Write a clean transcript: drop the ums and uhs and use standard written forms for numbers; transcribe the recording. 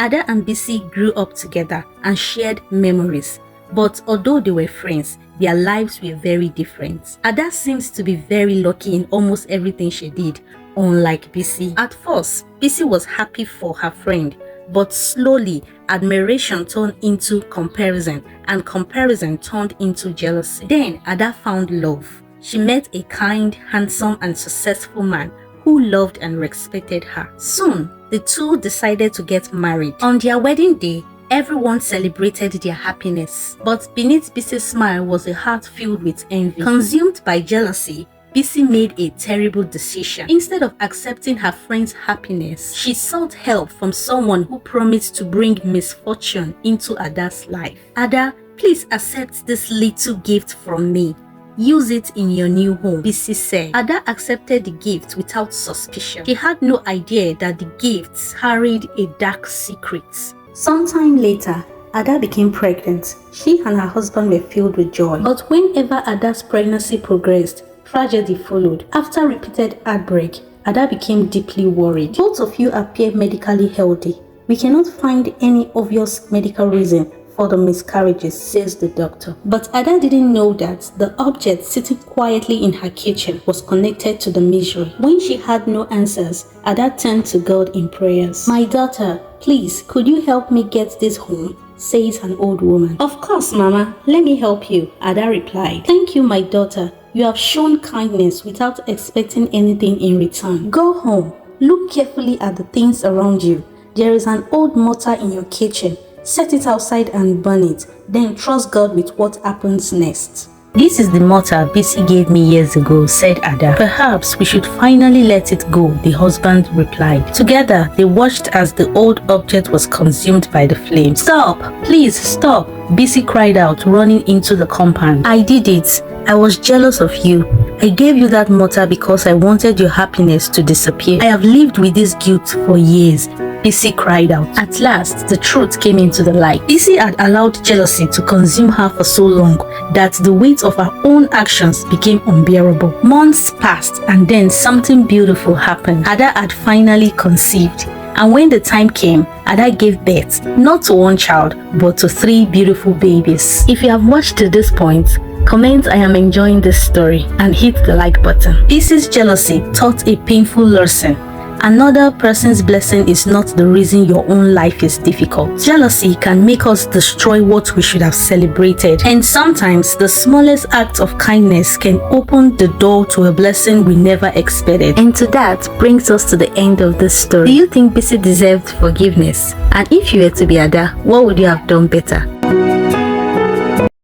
Ada and Bisi grew up together and shared memories. But although they were friends, their lives were very different. Ada seems to be very lucky in almost everything she did, unlike Bisi. At first, Bisi was happy for her friend, but slowly, admiration turned into comparison, and comparison turned into jealousy. Then, Ada found love. She met a kind, handsome, and successful man who loved and respected her. Soon, the two decided to get married. On their wedding day, everyone celebrated their happiness. But beneath Bisi's smile was a heart filled with envy. Consumed by jealousy, Bisi made a terrible decision. Instead of accepting her friend's happiness, she sought help from someone who promised to bring misfortune into Ada's life. Ada, please accept this little gift from me. Use it in your new home, Bisi said. Ada accepted the gift without suspicion. She had no idea that the gifts carried a dark secret. Sometime later, Ada became pregnant. She and her husband were filled with joy. But whenever Ada's pregnancy progressed, tragedy followed. After repeated heartbreak, Ada became deeply worried. Both of you appear medically healthy. We cannot find any obvious medical reason for the miscarriages, says the doctor. But Ada didn't know that the object sitting quietly in her kitchen was connected to the misery. When she had no answers, Ada turned to God in prayers. My daughter, please, could you help me get this home? Says an old woman. Of course, Mama. Let me help you, Ada replied. Thank you, my daughter. You have shown kindness without expecting anything in return. Go home. Look carefully at the things around you. There is an old mortar in your kitchen. Set it outside and burn it. Then trust God with what happens next. This is the mortar Bisi gave me years ago, said Ada. Perhaps we should finally let it go, the husband replied. Together, they watched as the old object was consumed by the flames. Stop! Please stop! Bisi cried out, running into the compound. I did it. I was jealous of you. I gave you that mortar because I wanted your happiness to disappear. I have lived with this guilt for years. Bisi cried out. At last, the truth came into the light. Bisi had allowed jealousy to consume her for so long that the weight of her own actions became unbearable. Months passed and then something beautiful happened. Ada had finally conceived. And when the time came, Ada gave birth, not to one child, but to 3 beautiful babies. If you have watched to this point, comment I am enjoying this story and hit the like button. Bisi's jealousy taught a painful lesson. Another person's blessing is not the reason your own life is difficult. Jealousy can make us destroy what we should have celebrated. And sometimes the smallest act of kindness can open the door to a blessing we never expected. And to that brings us to the end of this story. Do you think Bisi deserved forgiveness? And if you were to be Ada, what would you have done better?